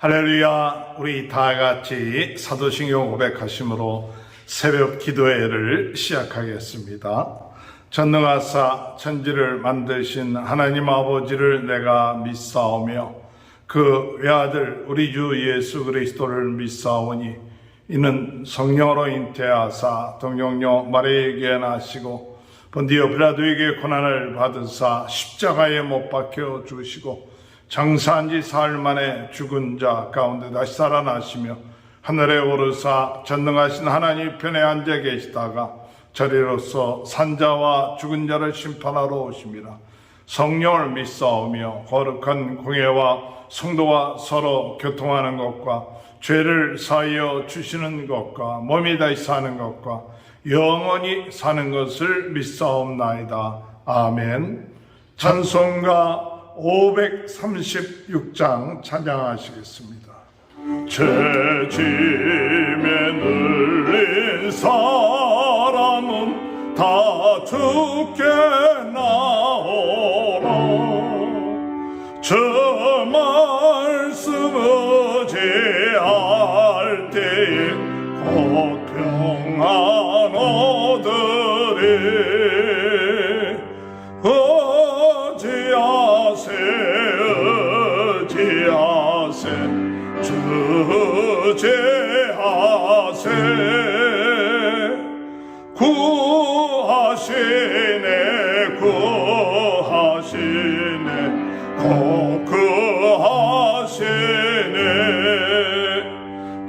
할렐루야. 우리 다 같이 사도신경 고백하심으로 새벽 기도회를 시작하겠습니다. 전능하사 천지를 만드신 하나님 아버지를 내가 믿사오며 그 외아들 우리 주 예수 그리스도를 믿사오니 이는 성령으로 잉태하사 동정녀 마리아에게 나시고 본디오 빌라도에게 고난을 받으사 십자가에 못 박혀 죽으시고 장사한 지 사흘 만에 죽은 자 가운데 다시 살아나시며 하늘에 오르사 전능하신 하나님 편에 앉아 계시다가 저리로서 산자와 죽은 자를 심판하러 오심이라. 성령을 믿사오며 거룩한 공예와 성도와 서로 교통하는 것과 죄를 사하여 주시는 것과 몸이 다시 사는 것과 영원히 사는 것을 믿사옵나이다. 아멘. 찬송가 536장 찬양하시겠습니다. 죄짐에 눌린 사람은 다 죽게 나오라. 저 말씀 의지할 때에 곧 평안 얻으리. 주제하세 구하시네 구하시네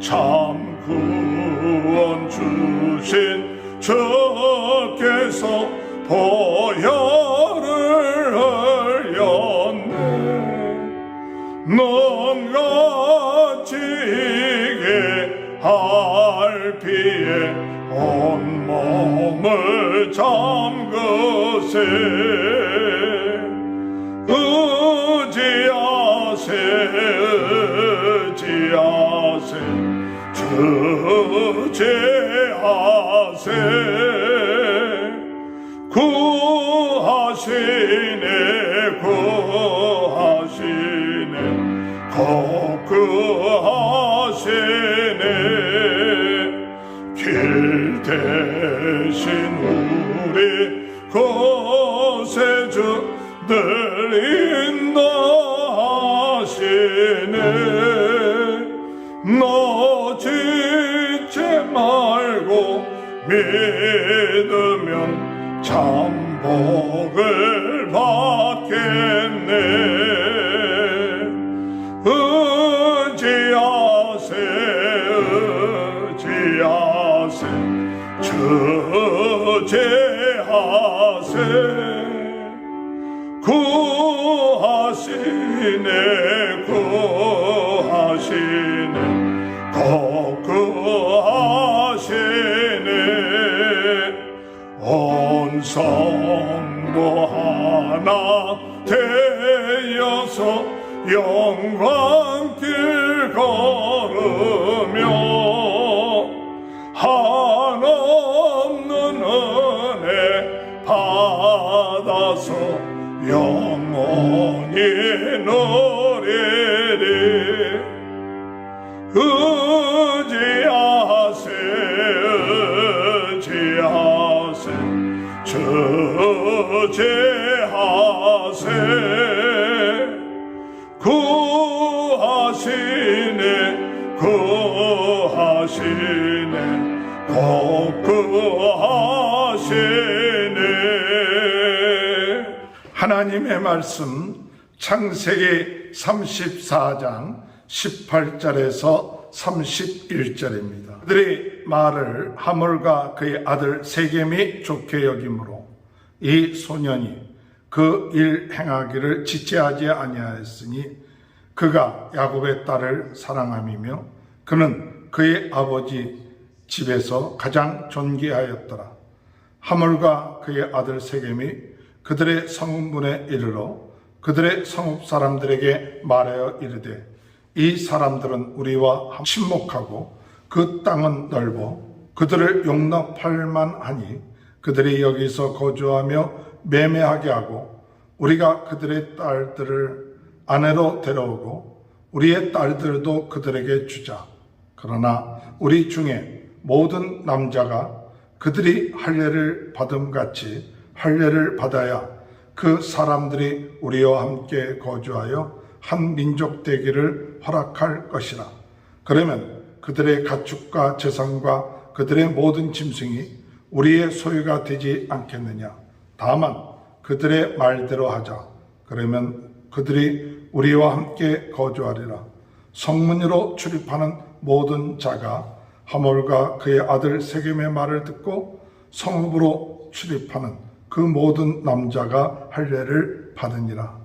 참 구원 주신 주께서 보혈을 흘렸네. 눈같이 이게 할 피에 온몸을 잠그세. 의지하세 주제하세 구하시네 구하시네 길 대신 우리 구세주 늘 인도하시네. 너 지치 말고 믿으면 참 복을 받겠네. 의지하세 주제하세 구하시네 구하시네 온 성도 하나 되어서 영광길 걸으며 한없는 은혜 받아서 영원히 누리리. 의지하세 주제하세 구하시네 구하시네 하나님의 말씀 창세기 34장 18절에서 31절입니다. 그들이 말을 하몰과 그의 아들 세겜이 좋게 여김으로 이 소년이 그 일 행하기를 지체하지 아니하였으니 그가 야곱의 딸을 사랑함이며 그는 그의 아버지 집에서 가장 존귀하였더라. 하몰과 그의 아들 세겜이 그들의 성문에 이르러 그들의 성읍 사람들에게 말하여 이르되 이 사람들은 우리와 친목하고 그 땅은 넓어 그들을 용납할 만하니 그들이 여기서 거주하며 매매하게 하고 우리가 그들의 딸들을 아내로 데려오고 우리의 딸들도 그들에게 주자. 그러나 우리 중에 모든 남자가 그들이 할례를 받음같이 할례를 받아야 그 사람들이 우리와 함께 거주하여 한 민족 되기를 허락할 것이라. 그러면 그들의 가축과 재산과 그들의 모든 짐승이 우리의 소유가 되지 않겠느냐. 다만 그들의 말대로 하자. 그러면 그들이 우리와 함께 거주하리라. 성문으로 출입하는 모든 자가 하몰과 그의 아들 세겜의 말을 듣고 성읍으로 출입하는 그 모든 남자가 할례를 받으니라.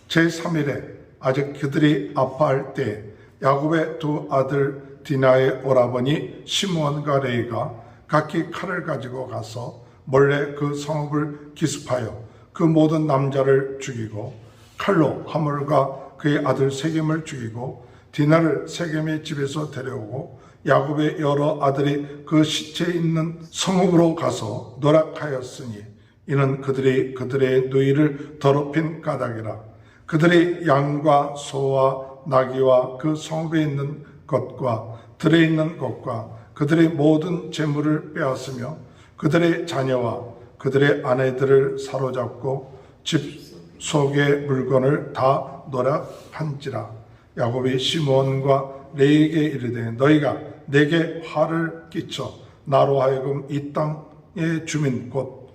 제3일에 아직 그들이 아파할 때 야곱의 두 아들 디나의 오라버니 시므온과 레이가 각기 칼을 가지고 가서 몰래 그 성읍을 기습하여 그 모든 남자를 죽이고 칼로 하몰과 그의 아들 세겜을 죽이고 디나를 세겜의 집에서 데려오고 야곱의 여러 아들이 그 시체 있는 성읍으로 가서 노력하였으니 이는 그들이 그들의 누이를 더럽힌 까닭이라. 그들이 양과 소와 나귀와 그 성읍에 있는 것과 들에 있는 것과 그들의 모든 재물을 빼앗으며 그들의 자녀와 그들의 아내들을 사로잡고 집 속의 물건을 다 노략한지라. 야곱이 시므온과 레이에게 이르되 너희가 내게 화를 끼쳐 나로 하여금 이 땅의 주민 곧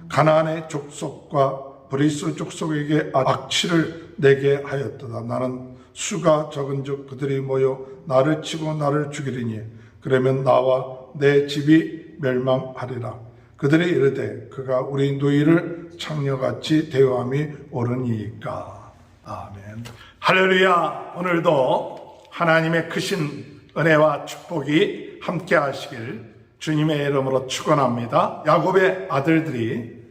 가나안의 족속과 브리스 족속에게 악취를 내게 하였도다. 나는 수가 적은즉 그들이 모여 나를 치고 나를 죽이리니 그러면 나와 내 집이 멸망하리라. 그들이 이르되 그가 우리 누이를 창녀같이 대우함이 옳으니까. 아멘. 할렐루야. 오늘도 하나님의 크신 은혜와 축복이 함께 하시길 주님의 이름으로 축원합니다. 야곱의 아들들이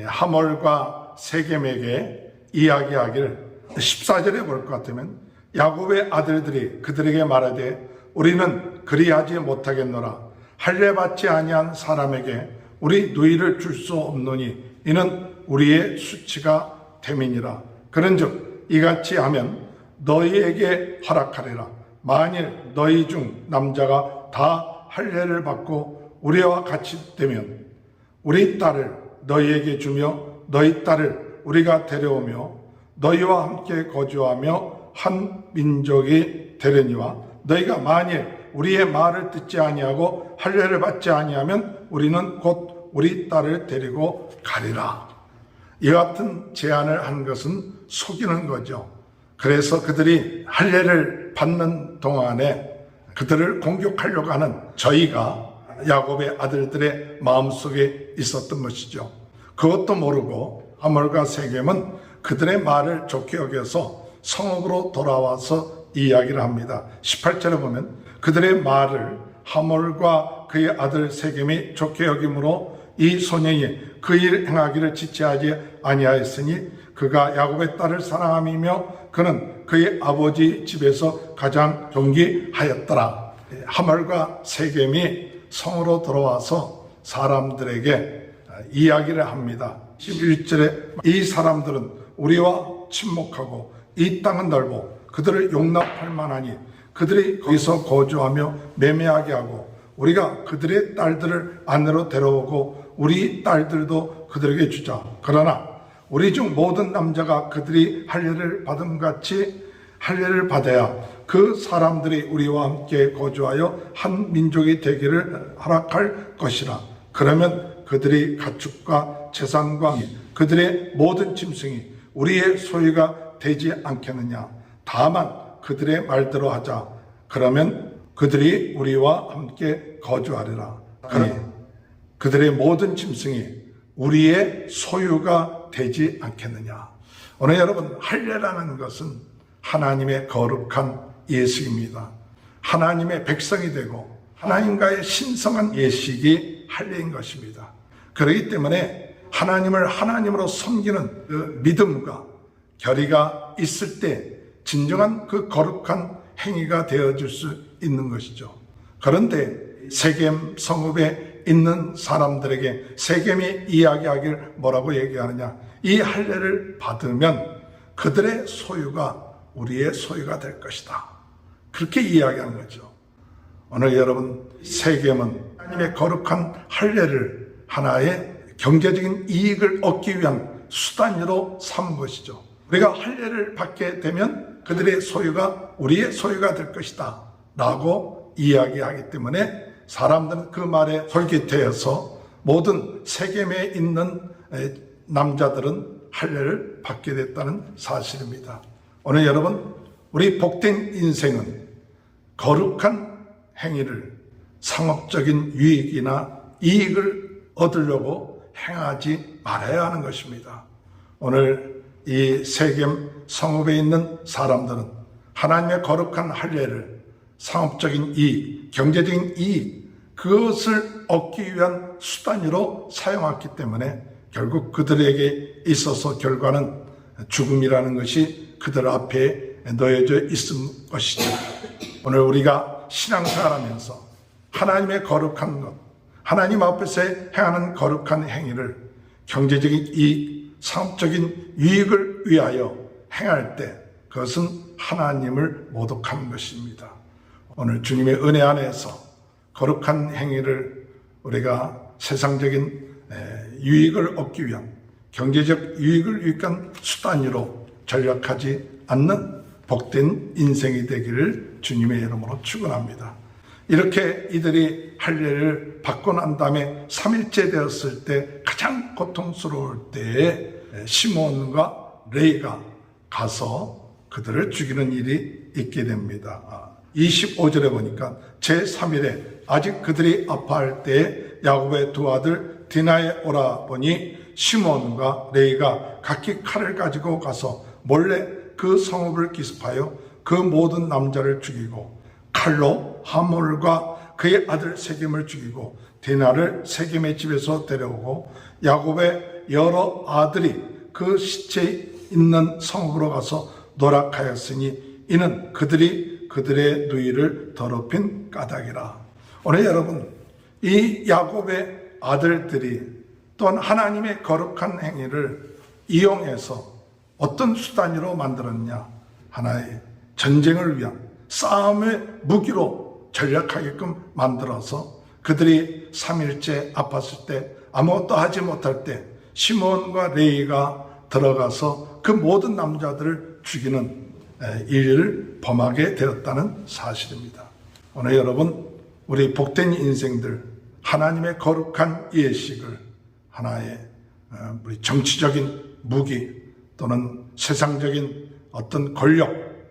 하몰과 세겜에게 이야기하기를 14절에 볼 것 같으면 야곱의 아들들이 그들에게 말하되 우리는 그리하지 못하겠노라. 할례 받지 아니한 사람에게 우리 누이를 줄 수 없노니 이는 우리의 수치가 됨이니라. 그런즉 이같이 하면 너희에게 허락하리라. 만일 너희 중 남자가 다 할례를 받고 우리와 같이 되면 우리 딸을 너희에게 주며 너희 딸을 우리가 데려오며 너희와 함께 거주하며 한 민족이 되려니와 너희가 만일 우리의 말을 듣지 아니하고 할례를 받지 아니하면 우리는 곧 우리 딸을 데리고 가리라. 이와 같은 제안을 한 것은 속이는 거죠. 그래서 그들이 할례를 받는 동안에 그들을 공격하려고 하는 저희가 야곱의 아들들의 마음속에 있었던 것이죠. 그것도 모르고 하몰과 세겜은 그들의 말을 좋게 여겨서 성읍으로 돌아와서 이야기를 합니다. 18절에 보면 그들의 말을 하몰과 그의 아들 세겜이 좋게 여김으로 이 소년이 그 일 행하기를 지체하지 아니하였으니 그가 야곱의 딸을 사랑함이며 그는 그의 아버지 집에서 가장 존귀하였더라. 하몰과 세겜이 성으로 들어와서 사람들에게 이야기를 합니다. 11절에 이 사람들은 우리와 친목하고 이 땅은 넓어 그들을 용납할 만하니 그들이 거기서 거주하며 매매하게 하고 우리가 그들의 딸들을 아내로 데려오고 우리 딸들도 그들에게 주자. 그러나 우리 중 모든 남자가 그들이 할례를 받음같이 할례를 받아야 그 사람들이 우리와 함께 거주하여 한 민족이 되기를 허락할 것이라. 그러면 그들이 가축과 재산과 그들의 모든 짐승이 우리의 소유가 되지 않겠느냐. 다만 그들의 말대로 하자. 그러면 그들이 우리와 함께 거주하리라. 그들의 모든 짐승이 우리의 소유가 되지 않겠느냐. 오늘 여러분, 할례라는 것은 하나님의 거룩한 예식입니다. 하나님의 백성이 되고 하나님과의 신성한 예식이 할례인 것입니다. 그렇기 때문에 하나님을 하나님으로 섬기는 그 믿음과 결의가 있을 때 진정한 그 거룩한 행위가 되어질 수 있는 것이죠. 그런데 세겜 성읍에 있는 사람들에게 세겜이 이야기하길 뭐라고 얘기하느냐. 이 할례를 받으면 그들의 소유가 우리의 소유가 될 것이다. 그렇게 이야기한 거죠. 오늘 여러분, 세겜은 하나님의 거룩한 할례를 하나의 경제적인 이익을 얻기 위한 수단으로 삼은 것이죠. 우리가 할례를 받게 되면 그들의 소유가 우리의 소유가 될 것이다 라고 이야기하기 때문에 사람들은 그 말에 솔깃해서 모든 세겜에 있는 남자들은 할례를 받게 됐다는 사실입니다. 오늘 여러분, 우리 복된 인생은 거룩한 행위를 상업적인 유익이나 이익을 얻으려고 행하지 말아야 하는 것입니다. 오늘 이 세겜 성읍에 있는 사람들은 하나님의 거룩한 할례를 상업적인 이익, 경제적인 이익, 그것을 얻기 위한 수단으로 사용했기 때문에 결국 그들에게 있어서 결과는 죽음이라는 것이 그들 앞에 놓여져 있은 것이죠. 오늘 우리가 신앙생활하면서 하나님의 거룩한 것, 하나님 앞에서 행하는 거룩한 행위를 경제적인 이익, 상업적인 유익을 위하여 행할 때 그것은 하나님을 모독하는 것입니다. 오늘 주님의 은혜 안에서 거룩한 행위를 우리가 세상적인 유익을 얻기 위한 경제적 유익을 위한 수단으로 전략하지 않는 복된 인생이 되기를 주님의 이름으로 축원합니다. 이렇게 이들이 할례를 받고 난 다음에 3일째 되었을 때 가장 고통스러울 때에 시몬과 레이가 가서 그들을 죽이는 일이 있게 됩니다. 25절에 보니까 제3일에 아직 그들이 아파할 때에 야곱의 두 아들 디나에 오라보니 시몬과 레이가 각기 칼을 가지고 가서 몰래 그 성읍을 기습하여 그 모든 남자를 죽이고 칼로 하몰과 그의 아들 세겜을 죽이고 디나를 세겜의 집에서 데려오고 야곱의 여러 아들이 그 시체 있는 성읍으로 가서 노락하였으니 이는 그들이 그들의 누이를 더럽힌 까닭이라. 오늘 여러분, 이 야곱의 아들들이 또한 하나님의 거룩한 행위를 이용해서 어떤 수단으로 만들었냐? 하나의 전쟁을 위한 싸움의 무기로 전략하게끔 만들어서 그들이 3일째 아팠을 때 아무것도 하지 못할 때 시몬과 레이가 들어가서 그 모든 남자들을 죽이는 일을 범하게 되었다는 사실입니다. 오늘 여러분, 우리 복된 인생들 하나님의 거룩한 예식을 하나의 우리 정치적인 무기 또는 세상적인 어떤 권력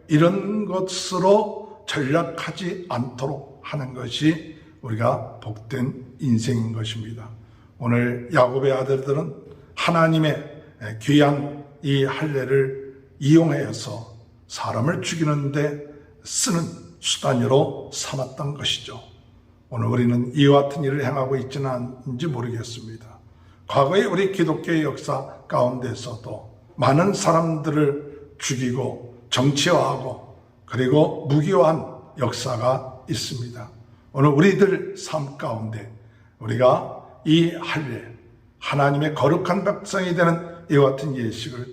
이런 것으로 전략하지 않도록 하는 것이 우리가 복된 인생인 것입니다. 오늘 야곱의 아들들은 하나님의 귀한 이 할례를 이용해서 사람을 죽이는데 쓰는 수단으로 삼았던 것이죠. 오늘 우리는 이와 같은 일을 행하고 있지는 않은지 모르겠습니다. 과거의 우리 기독교의 역사 가운데서도 많은 사람들을 죽이고 정치화하고 그리고 무기화한 역사가 있습니다. 오늘 우리들 삶 가운데 우리가 이 할례, 하나님의 거룩한 백성이 되는 이와 같은 예식을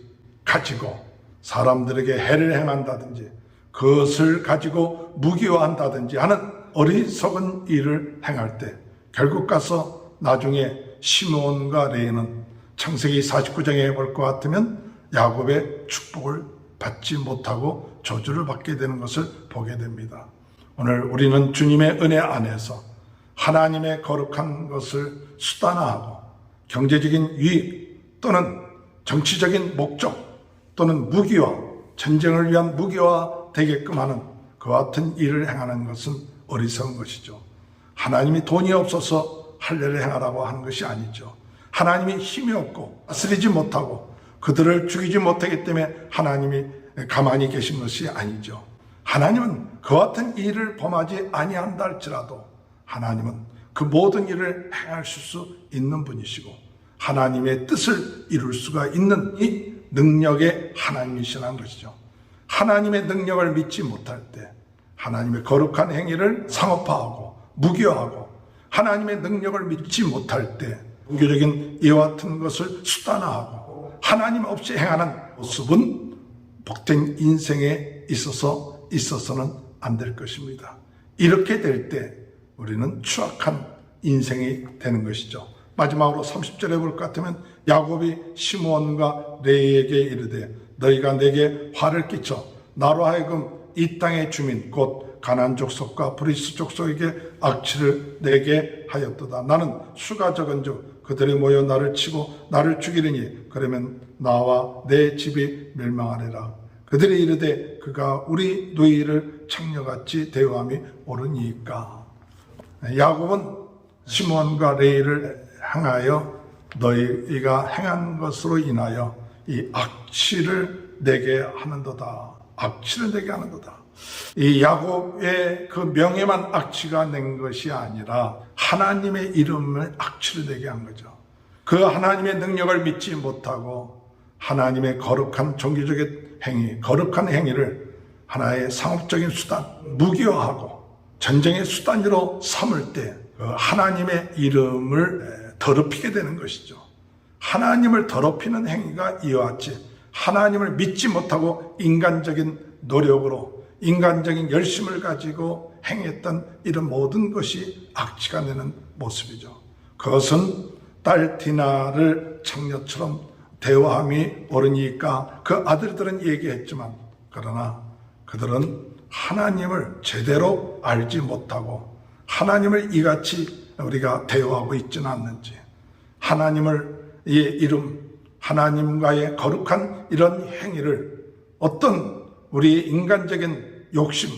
가지고 사람들에게 해를 행한다든지 그것을 가지고 무기화한다든지 하는 어리석은 일을 행할 때 결국 가서 나중에 시몬과 레이는 창세기 49장에 볼 것 같으면 야곱의 축복을 받지 못하고 저주를 받게 되는 것을 보게 됩니다. 오늘 우리는 주님의 은혜 안에서 하나님의 거룩한 것을 수단화하고 경제적인 유익 또는 정치적인 목적 또는 무기화, 전쟁을 위한 무기화 되게끔 하는 그와 같은 일을 행하는 것은 어리석은 것이죠. 하나님이 돈이 없어서 할례를 행하라고 하는 것이 아니죠. 하나님이 힘이 없고 다스리지 못하고 그들을 죽이지 못하기 때문에 하나님이 가만히 계신 것이 아니죠. 하나님은 그와 같은 일을 범하지 아니한다 할지라도 하나님은 그 모든 일을 행하실 수 있는 분이시고 하나님의 뜻을 이룰 수가 있는 이 능력의 하나님이시라는 것이죠. 하나님의 능력을 믿지 못할 때 하나님의 거룩한 행위를 상업화하고 무기화하고 하나님의 능력을 믿지 못할 때 종교적인 이와 같은 것을 수단화하고 하나님 없이 행하는 모습은 복된 인생의 있어서는 안 될 것입니다. 이렇게 될 때 우리는 추악한 인생이 되는 것이죠. 마지막으로 30절에 볼 것 같으면 야곱이 시므온과 레위에게 이르되 너희가 내게 화를 끼쳐 나로 하여금 이 땅의 주민 곧 가나안 족속과 브리스 족속에게 악취를 내게 하였도다. 나는 수가 적은즉 그들이 모여 나를 치고 나를 죽이리니 그러면 나와 내 집이 멸망하리라. 그들이 이르되 그가 우리 누이를 창녀같이 대우함이 옳으니까. 야곱은 시므온과 레위를 향하여 너희가 행한 것으로 인하여 이 악취를 내게 하는도다. 악취를 내게 하는도다. 이 야곱의 그 명예만 악취가 낸 것이 아니라 하나님의 이름을 악취를 내게 한 거죠. 그 하나님의 능력을 믿지 못하고 하나님의 거룩한 종교적인 행위, 거룩한 행위를 하나의 상업적인 수단, 무기화하고 전쟁의 수단으로 삼을 때 그 하나님의 이름을 더럽히게 되는 것이죠. 하나님을 더럽히는 행위가 이와 같이 하나님을 믿지 못하고 인간적인 노력으로 인간적인 열심을 가지고 행했던 이런 모든 것이 악취가 되는 모습이죠. 그것은 딸 디나를 창녀처럼 대우함이 옳으니까 그 아들들은 얘기했지만 그러나 그들은 하나님을 제대로 알지 못하고 하나님을 이같이 우리가 대우하고 있지는 않는지 하나님의 이름 하나님과의 거룩한 이런 행위를 어떤 우리 인간적인 욕심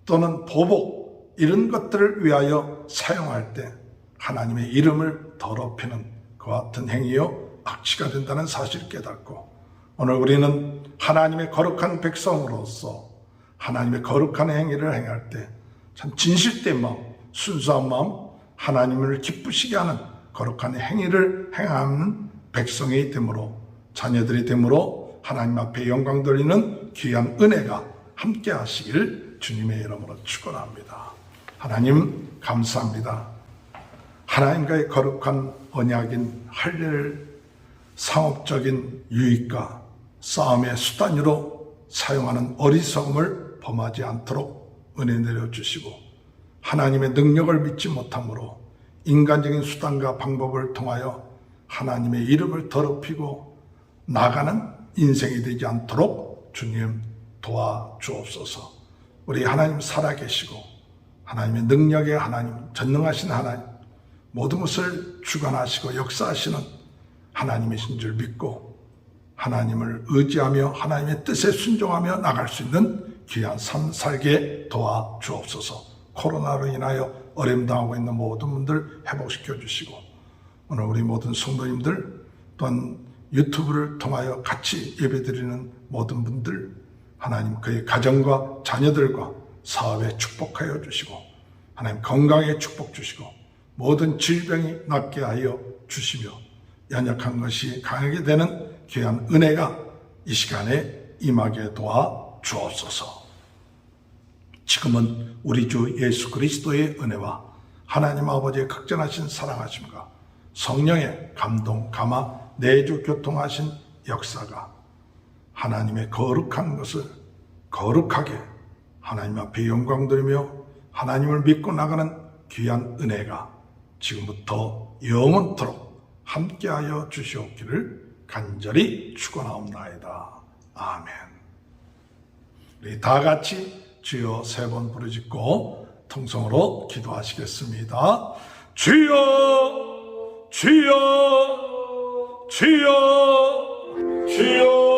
또는 보복 이런 것들을 위하여 사용할 때 하나님의 이름을 더럽히는 그와 같은 행위요 악취가 된다는 사실을 깨닫고 오늘 우리는 하나님의 거룩한 백성으로서 하나님의 거룩한 행위를 행할 때 참 진실된 마음 순수한 마음 하나님을 기쁘시게 하는 거룩한 행위를 행하는 백성이 되므로 자녀들이 되므로 하나님 앞에 영광 돌리는 귀한 은혜가 함께 하시길 주님의 이름으로 축원합니다. 하나님 감사합니다. 하나님과의 거룩한 언약인 할례를 상업적인 유익과 싸움의 수단으로 사용하는 어리석음을 범하지 않도록 은혜 내려주시고 하나님의 능력을 믿지 못함으로 인간적인 수단과 방법을 통하여 하나님의 이름을 더럽히고 나가는 인생이 되지 않도록 주님 도와주옵소서. 우리 하나님 살아계시고 하나님의 능력의 하나님, 전능하신 하나님, 모든 것을 주관하시고 역사하시는 하나님이신 줄 믿고 하나님을 의지하며 하나님의 뜻에 순종하며 나갈 수 있는 귀한 삶 살게 도와주옵소서. 코로나로 인하여 어려움당하고 있는 모든 분들 회복시켜 주시고 오늘 우리 모든 성도님들 또한 유튜브를 통하여 같이 예배드리는 모든 분들 하나님 그의 가정과 자녀들과 사업에 축복하여 주시고 하나님 건강에 축복 주시고 모든 질병이 낫게 하여 주시며 연약한 것이 강하게 되는 귀한 은혜가 이 시간에 임하게 도와주옵소서. 지금은 우리 주 예수 그리스도의 은혜와 하나님 아버지의 극전하신 사랑하심과 성령의 감동, 감화, 내주 교통하신 역사가 하나님의 거룩한 것을 거룩하게 하나님 앞에 영광 돌리며 하나님을 믿고 나가는 귀한 은혜가 지금부터 영원토록 함께하여 주시옵기를 간절히 축원하옵나이다. 아멘. 우리 다 같이 주여 세 번 부르짖고 통성으로 기도하시겠습니다. 주여 주여 주여 주여